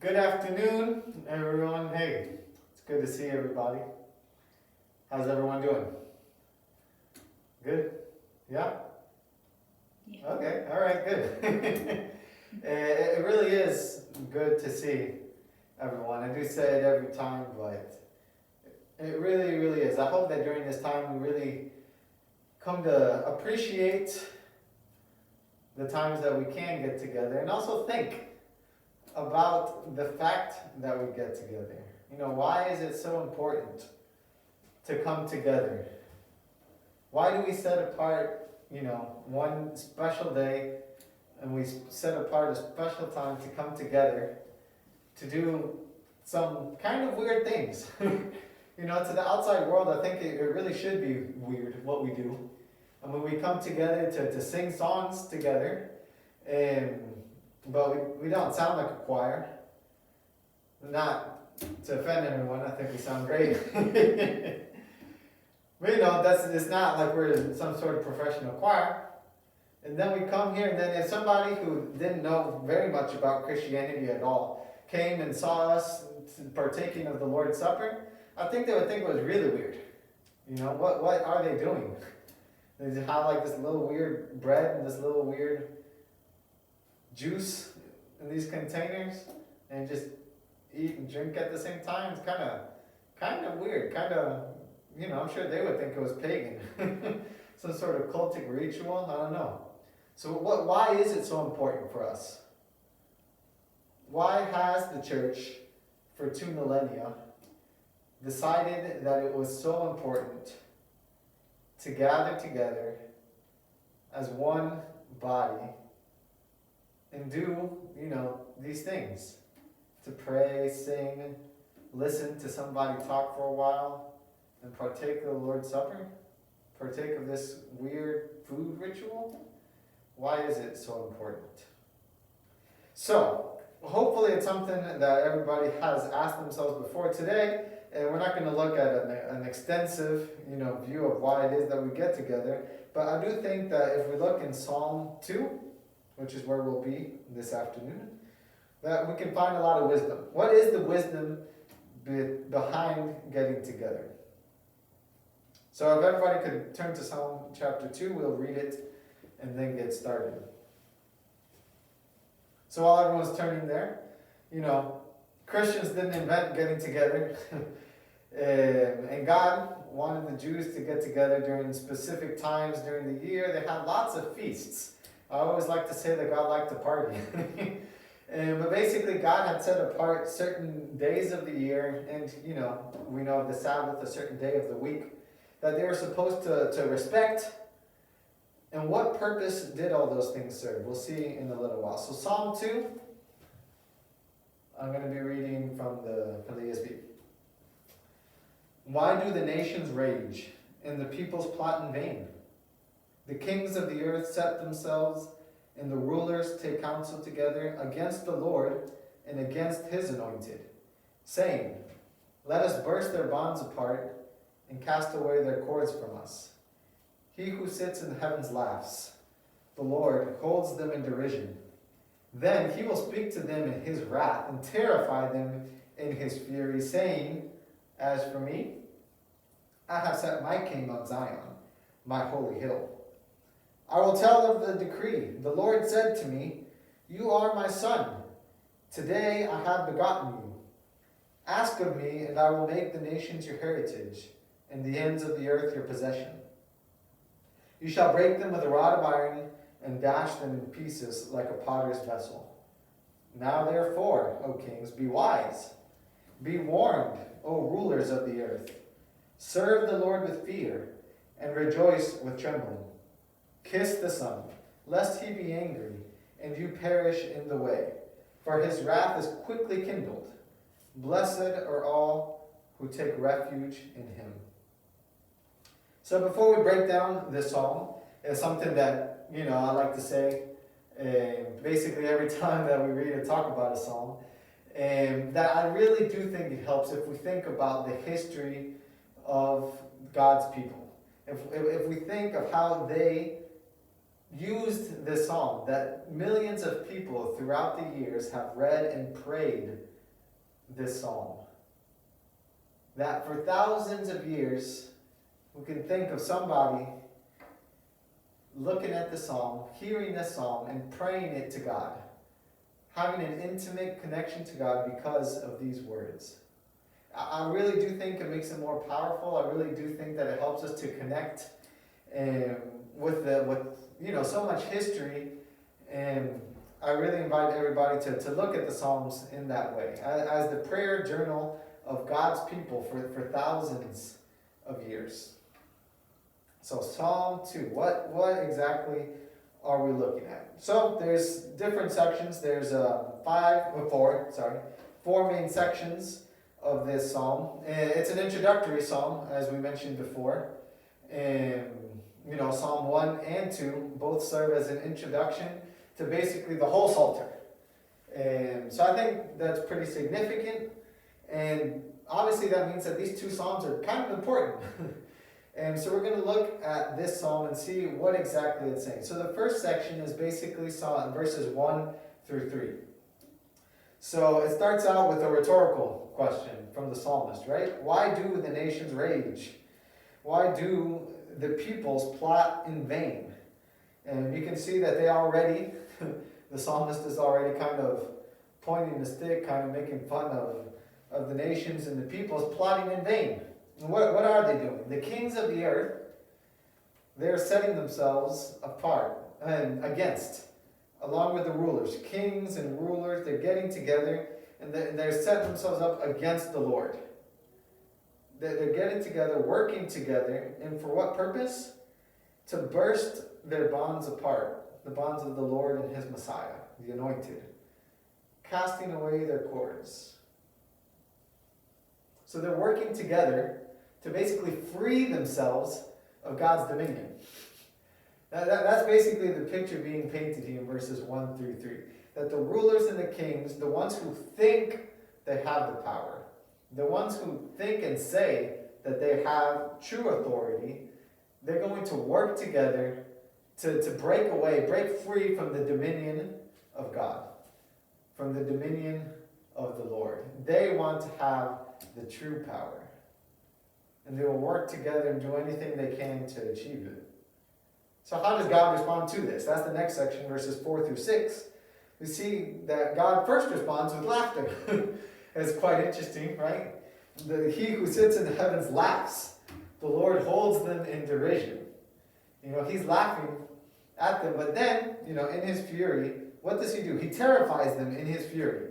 Good afternoon, everyone. Hey, it's good to see everybody. How's everyone doing? Good? Yeah? Yeah. Okay, all right, good. It really is good to see everyone. I do say it every time, but it really, really is. I hope that during this time we really come to appreciate the times that we can get together and also think about the fact that we get together. Why is it so important to come together? Why do we set apart, one special day and we set apart a special time to come together to do some kind of weird things? To the outside world, I think it really should be weird what we do. And when we come together to sing songs together, but we don't sound like a choir. Not to offend anyone, I think we sound great. But it's not like we're some sort of professional choir. And then we come here, and then if somebody who didn't know very much about Christianity at all came and saw us partaking of the Lord's Supper, I think they would think it was really weird. What are they doing? They have like this little weird bread and this little weird juice in these containers and just eat and drink at the same time. It's kind of weird. I'm sure they would think it was pagan. Some sort of cultic ritual. I don't know. So why is it so important for us? Why has the church for 2 millennia decided that it was so important to gather together as one body and do, these things? To pray, sing, listen to somebody talk for a while, and partake of the Lord's Supper? Partake of this weird food ritual? Why is it so important? So, hopefully it's something that everybody has asked themselves before today, and we're not going to look at an extensive, view of why it is that we get together, but I do think that if we look in Psalm 2, which is where we'll be this afternoon, that we can find a lot of wisdom. What is the wisdom behind getting together? So if everybody could turn to Psalm chapter 2, we'll read it and then get started. So while everyone's turning there, Christians didn't invent getting together. And God wanted the Jews to get together during specific times during the year. They had lots of feasts. I always like to say that God liked to party. But basically, God had set apart certain days of the year, and we know of the Sabbath, a certain day of the week, that they were supposed to respect. And what purpose did all those things serve? We'll see in a little while. So Psalm 2, I'm going to be reading from the ESV. Why do the nations rage, and the peoples plot in vain? The kings of the earth set themselves, and the rulers take counsel together against the Lord and against his anointed, saying, let us burst their bonds apart and cast away their cords from us. He who sits in the heavens laughs. The Lord holds them in derision. Then he will speak to them in his wrath and terrify them in his fury, saying, as for me, I have set my king on Zion, my holy hill. I will tell of the decree. The Lord said to me, you are my son. Today I have begotten you. Ask of me, and I will make the nations your heritage, and the ends of the earth your possession. You shall break them with a rod of iron, and dash them in pieces like a potter's vessel. Now therefore, O kings, be wise. Be warned, O rulers of the earth. Serve the Lord with fear, and rejoice with trembling. Kiss the Son, lest he be angry, and you perish in the way, for his wrath is quickly kindled. Blessed are all who take refuge in him. So before we break down this psalm, it's something that, I like to say basically every time that we read or talk about a psalm, that I really do think it helps if we think about the history of God's people. If we think of how they used this psalm that millions of people throughout the years have read and prayed this psalm. That for thousands of years, we can think of somebody looking at the psalm, hearing the psalm, and praying it to God. Having an intimate connection to God because of these words. I really do think it makes it more powerful. I really do think that it helps us to connect with so much history. And I really invite everybody to look at the Psalms in that way, as the prayer journal of God's people for thousands of years. So Psalm 2, what exactly are we looking at? So there's different sections. There's four main sections of this psalm. It's an introductory psalm, as we mentioned before. And Psalm 1 and 2 both serve as an introduction to basically the whole Psalter. And so I think that's pretty significant. And obviously that means that these two psalms are kind of important. And so we're going to look at this psalm and see what exactly it's saying. So the first section is basically verses 1 through 3. So it starts out with a rhetorical question from the psalmist, right? Why do the nations rage? Why do the peoples plot in vain? And you can see that the psalmist is already kind of pointing the stick, kind of making fun of the nations and the peoples plotting in vain. And what are they doing? The kings of the earth, they're setting themselves apart and against, along with the rulers. Kings and rulers, they're getting together and they're setting themselves up against the Lord. They're getting together, working together, and for what purpose? To burst their bonds apart, the bonds of the Lord and his Messiah, the Anointed, casting away their cords. So they're working together to basically free themselves of God's dominion. That's basically the picture being painted here in verses 1 through 3. That the rulers and the kings, the ones who think they have the power, the ones who think and say that they have true authority, they're going to work together to break free from the dominion of God, from the dominion of the Lord. They want to have the true power. And they will work together and do anything they can to achieve it. So how does God respond to this? That's the next section, verses 4 through 6. We see that God first responds with laughter. It's quite interesting, right? He who sits in the heavens laughs. The Lord holds them in derision. He's laughing at them, but then, in his fury, what does he do? He terrifies them in his fury.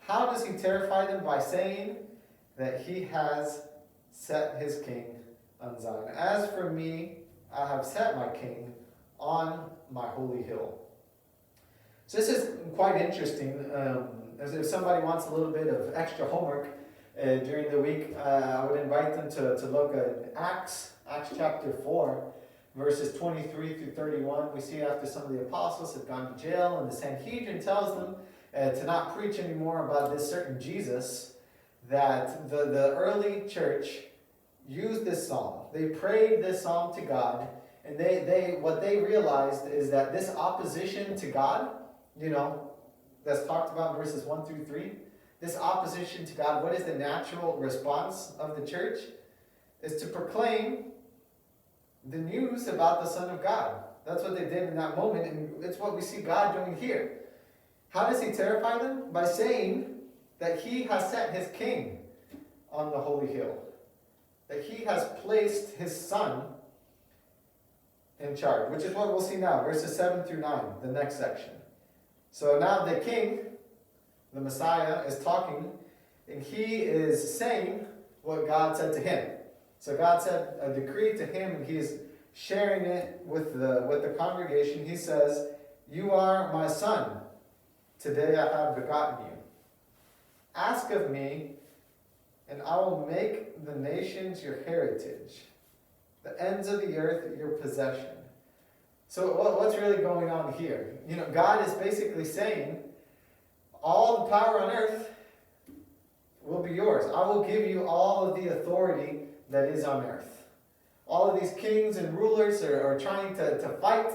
How does he terrify them? By saying that he has set his king on Zion. As for me, I have set my king on my holy hill. So this is quite interesting. As if somebody wants a little bit of extra homework during the week, I would invite them to look at Acts chapter 4, verses 23 through 31. We see after some of the apostles have gone to jail, and the Sanhedrin tells them to not preach anymore about this certain Jesus, that the early church used this psalm. They prayed this psalm to God, and what they realized is that this opposition to God, that's talked about in verses 1 through 3, this opposition to God, what is the natural response of the church? Is to proclaim the news about the Son of God. That's what they did in that moment, and it's what we see God doing here. How does he terrify them? By saying that he has set his king on the holy hill. That he has placed his son in charge, which is what we'll see now, verses 7 through 9, the next section. So now the king, the Messiah, is talking, and he is saying what God said to him. So God said a decree to him, and he is sharing it with the congregation. He says, "You are my son. Today I have begotten you. Ask of me, and I will make the nations your heritage, the ends of the earth your possession." So what's really going on here? God is basically saying, all the power on earth will be yours. I will give you all of the authority that is on earth. All of these kings and rulers are trying to fight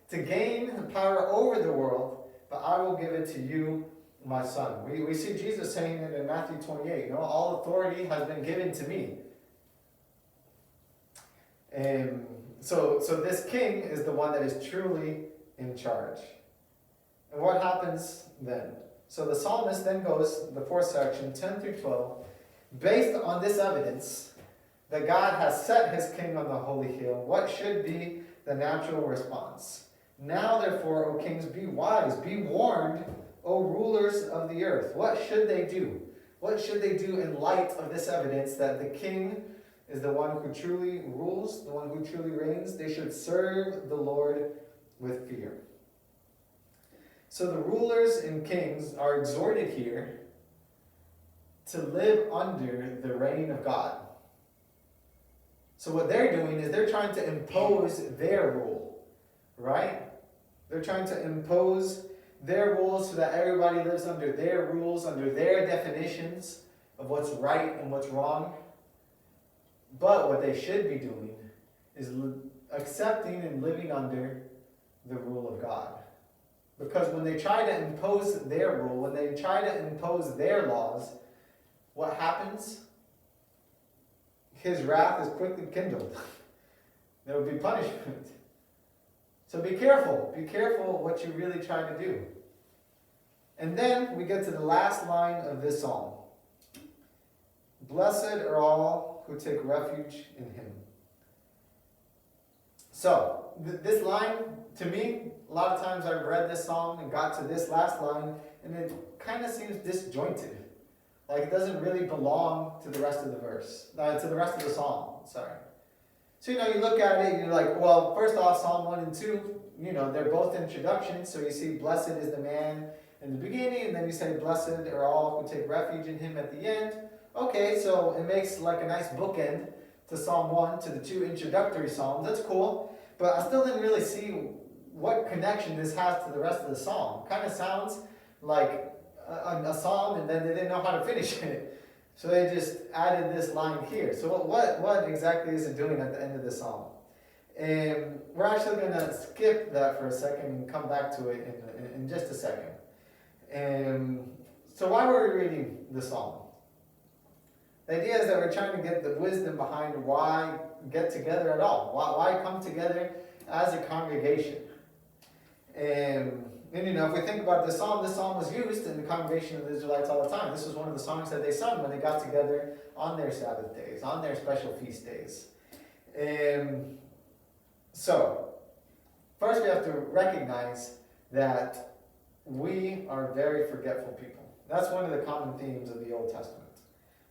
to gain power over the world, but I will give it to you my son. We see Jesus saying it in Matthew 28, all authority has been given to me. And so this king is the one that is truly in charge. And what happens then? So the psalmist then goes, the fourth section, 10 through 12, based on this evidence that God has set his king on the holy hill, what should be the natural response? Now therefore, O kings, be wise, be warned, O rulers of the earth. What should they do? What should they do in light of this evidence that the king is the one who truly rules, the one who truly reigns? They should serve the Lord with fear. So the rulers and kings are exhorted here to live under the reign of God. So what they're doing is they're trying to impose their rule, right? They're trying to impose their rules so that everybody lives under their rules, under their definitions of what's right and what's wrong. But what they should be doing is accepting and living under the rule of God. Because when they try to impose their rule, when they try to impose their laws, what happens? His wrath is quickly kindled. There will be punishment. So be careful. Be careful what you really try to do. And then we get to the last line of this psalm. Blessed are all who take refuge in him. So, this line, to me, a lot of times I've read this psalm and got to this last line, and it kind of seems disjointed. Like it doesn't really belong to the rest of the verse, to the rest of the psalm, sorry. So, you look at it and you're like, well, first off, Psalm 1 and 2, they're both introductions. So you see, blessed is the man in the beginning, and then you say, blessed are all who take refuge in him at the end. Okay, so it makes like a nice bookend to Psalm 1, to the two introductory psalms. That's cool, but I still didn't really see what connection this has to the rest of the psalm. It kind of sounds like a psalm, and then they didn't know how to finish it. So they just added this line here. So what exactly is it doing at the end of the psalm? And we're actually going to skip that for a second and come back to it in just a second. And so why were we reading the psalm? The idea is that we're trying to get the wisdom behind why get together at all. Why come together as a congregation? And if we think about this psalm was used in the congregation of the Israelites all the time. This was one of the songs that they sung when they got together on their Sabbath days, on their special feast days. And so, first we have to recognize that we are very forgetful people. That's one of the common themes of the Old Testament.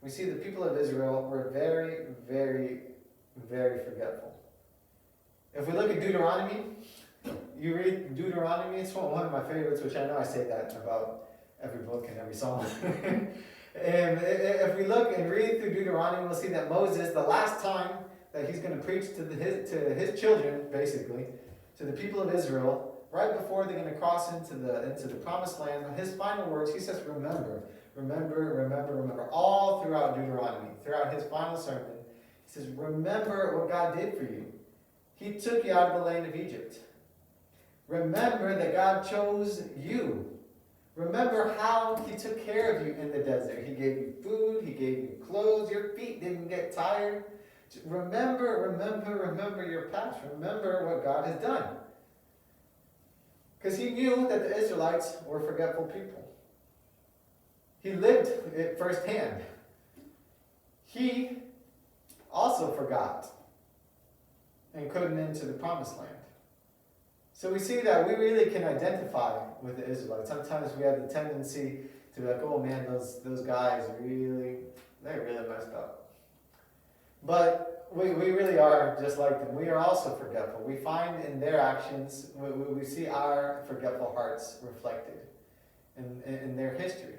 We see the people of Israel were very, very, very forgetful. If we look at Deuteronomy, you read Deuteronomy, it's one of my favorites, which I know I say that about every book and every psalm. And if we look and read through Deuteronomy, we'll see that Moses, the last time that he's going to preach to his children, basically, to the people of Israel, right before they're going to cross into the promised land, his final words, he says, remember, all throughout Deuteronomy, throughout his final sermon. He says, remember what God did for you. He took you out of the land of Egypt. Remember that God chose you. Remember how he took care of you in the desert. He gave you food, he gave you clothes, your feet didn't get tired. Remember your past. Remember what God has done. Because he knew that the Israelites were forgetful people. He lived it firsthand. He also forgot and couldn't enter the promised land. So we see that we really can identify with the Israelites. Sometimes we have the tendency to be like, oh man, those guys they really messed up. But we really are just like them. We are also forgetful. We find in their actions, we see our forgetful hearts reflected in their history.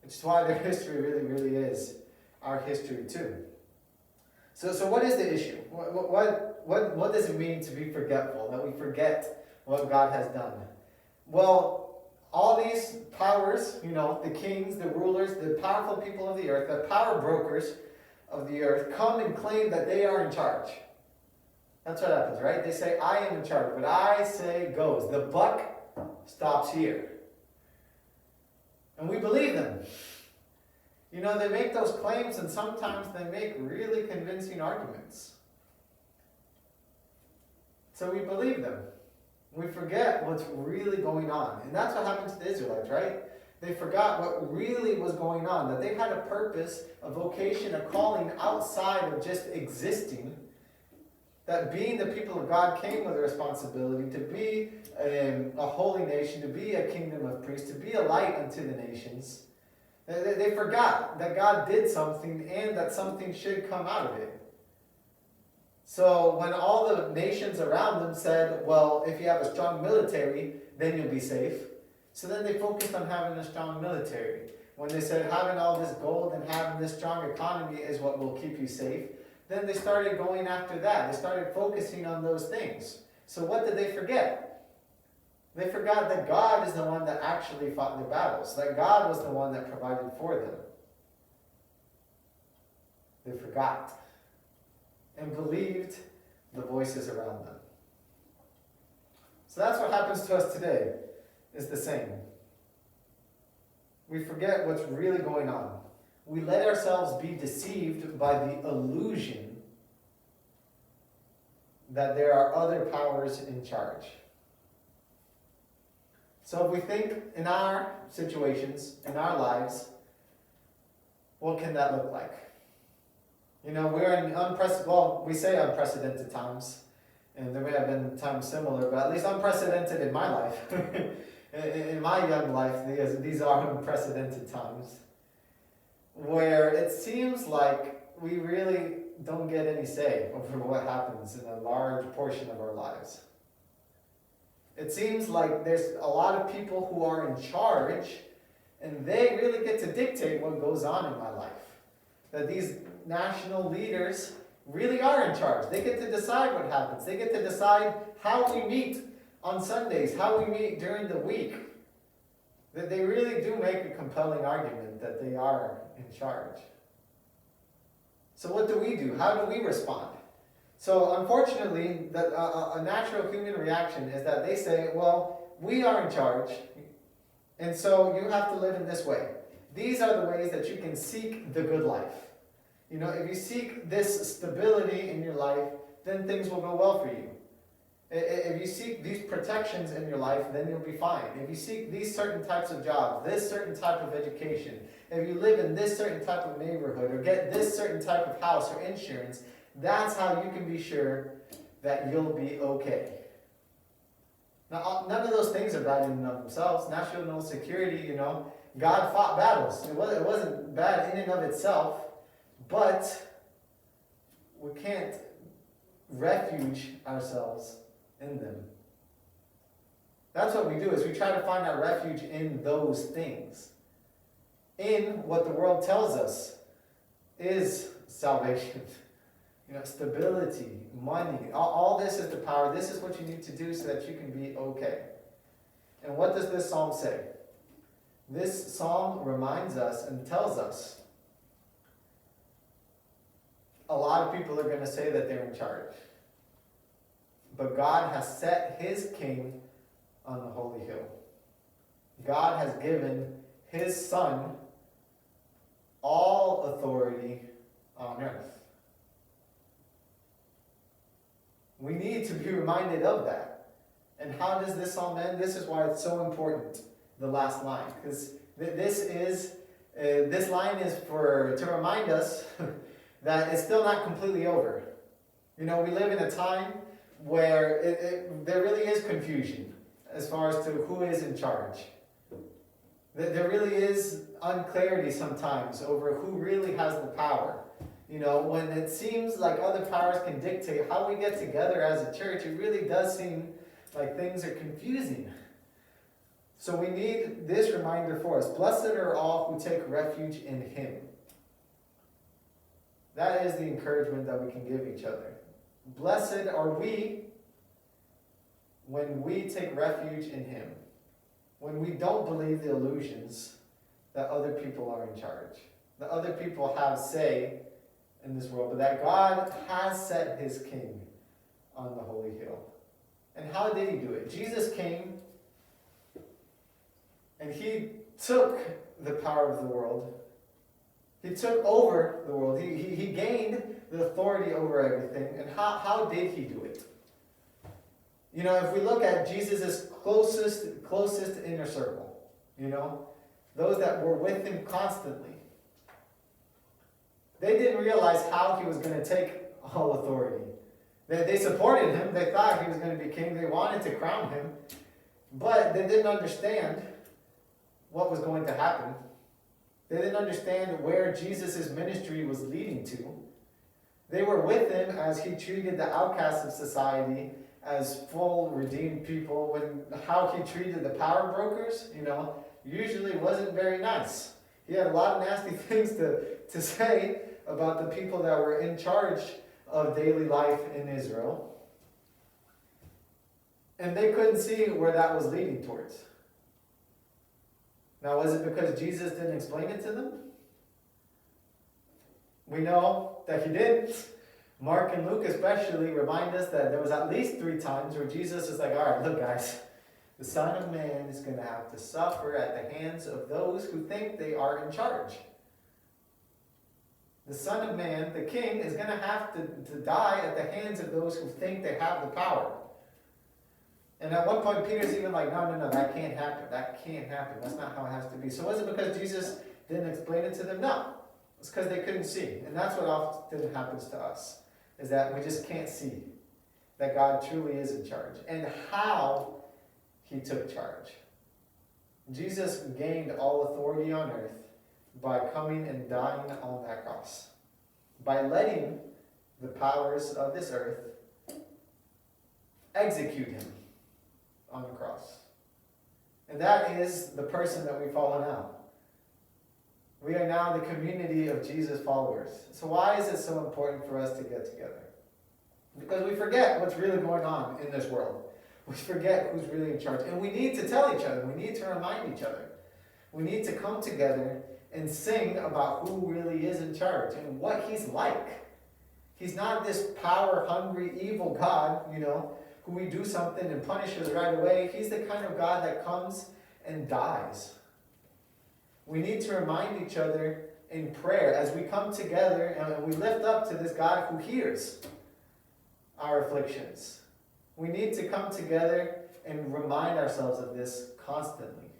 Which is why their history really is our history too. So what is the issue? What does it mean to be forgetful? That we forget what God has done? Well, all these powers, the kings, the rulers, the powerful people of the earth, the power brokers of the earth, come and claim that they are in charge. That's what happens, right? They say, I am in charge. What I say goes. The buck stops here. And we believe them. You know, they make those claims and sometimes they make really convincing arguments. So we believe them. We forget what's really going on. And that's what happened to the Israelites, right? They forgot what really was going on, that they had a purpose, a vocation, a calling outside of just existing. That being the people of God came with a responsibility to be a holy nation, to be a kingdom of priests, to be a light unto the nations. They forgot that God did something and that something should come out of it. So when all the nations around them said, well, if you have a strong military, then you'll be safe. So then they focused on having a strong military. When they said having all this gold and having this strong economy is what will keep you safe, then they started going after that. They started focusing on those things. So what did they forget? They forgot that God is the one that actually fought their battles, that God was the one that provided for them. They forgot and believed the voices around them. So that's what happens to us today, is the same. We forget what's really going on. We let ourselves be deceived by the illusion that there are other powers in charge. So if we think in our situations, in our lives, what can that look like? You know, we're in we say unprecedented times, and there may have been times similar, but at least unprecedented in my life. in my young life, these are unprecedented times, where it seems like we really don't get any say over what happens in a large portion of our lives. It seems like there's a lot of people who are in charge, and they really get to dictate what goes on in my life. That these national leaders really are in charge. They get to decide what happens. They get to decide how we meet on Sundays, how we meet during the week. That they really do make a compelling argument that they are in charge. So what do? How do we respond? So unfortunately, a natural human reaction is that they say, well, we are in charge, and so you have to live in this way. These are the ways that you can seek the good life. You know, if you seek this stability in your life, then things will go well for you. If you seek these protections in your life, then you'll be fine. If you seek these certain types of jobs, this certain type of education, if you live in this certain type of neighborhood, or get this certain type of house or insurance, that's how you can be sure that you'll be okay. Now, none of those things are bad in and of themselves. National security, you know, God fought battles. It wasn't bad in and of itself, but we can't refuge ourselves in them. That's what we do, is we try to find our refuge in those things. In what the world tells us is salvation. You know, stability, money, all this is the power. This is what you need to do so that you can be okay. And what does this psalm say? This psalm reminds us and tells us a lot of people are going to say that they're in charge. But God has set his king on the holy hill. God has given his son all authority on earth. We need to be reminded of that. And how does this psalm end? This is why it's so important, the last line. Because this line is to remind us that it's still not completely over. You know, we live in a time where there really is confusion as far as to who is in charge. There really is unclarity sometimes over who really has the power. You know, when it seems like other powers can dictate how we get together as a church, it really does seem like things are confusing. So we need this reminder for us. Blessed are all who take refuge in him. That is the encouragement that we can give each other. Blessed are we when we take refuge in him. When we don't believe the illusions that other people are in charge. That other people have say in this world, but that God has set his king on the holy hill. And how did he do it? Jesus came and he took the power of the world. He took over the world. He gained the authority over everything. And how did he do it? You know, if we look at Jesus' closest inner circle, you know, those that were with him constantly, they didn't realize how he was going to take all authority. They supported him. They thought he was going to be king. They wanted to crown him. But they didn't understand what was going to happen. They didn't understand where Jesus' ministry was leading to. They were with him as he treated the outcasts of society as full redeemed people, when how he treated the power brokers, you know, usually wasn't very nice. He had a lot of nasty things to say about the people that were in charge of daily life in Israel. And they couldn't see where that was leading towards. Now, was it because Jesus didn't explain it to them? We know that he didn't. Mark and Luke especially remind us that there was at least 3 times where Jesus is like, all right, look guys, the Son of Man is going to have to suffer at the hands of those who think they are in charge. The Son of Man, the King, is going to have to die at the hands of those who think they have the power. And at one point, Peter's even like, no, that can't happen. That can't happen. That's not how it has to be. So was it because Jesus didn't explain it to them? No. It's because they couldn't see. And that's what often happens to us, is that we just can't see that God truly is in charge and how he took charge. Jesus gained all authority on earth by coming and dying on that cross, by letting the powers of this earth execute him on the cross. And that is the person that we follow now. We are now the community of Jesus followers. So why is it so important for us to get together? Because we forget what's really going on in this world. We forget who's really in charge. And we need to tell each other. We need to remind each other. We need to come together and sing about who really is in charge and what he's like. He's not this power-hungry, evil God, you know, who we do something and punishes right away. He's the kind of God that comes and dies. We need to remind each other in prayer as we come together and we lift up to this God who hears our afflictions. We need to come together and remind ourselves of this constantly,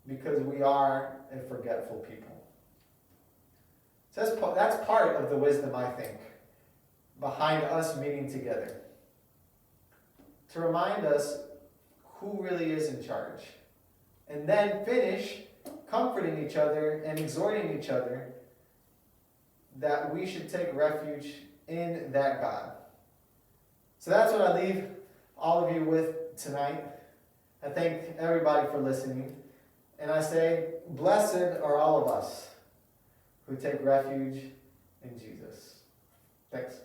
because we are a forgetful people. So that's part of the wisdom, I think, behind us meeting together. To remind us who really is in charge. And then finish comforting each other and exhorting each other that we should take refuge in that God. So that's what I leave all of you with tonight. I thank everybody for listening. And I say, blessed are all of us who take refuge in Jesus. Thanks.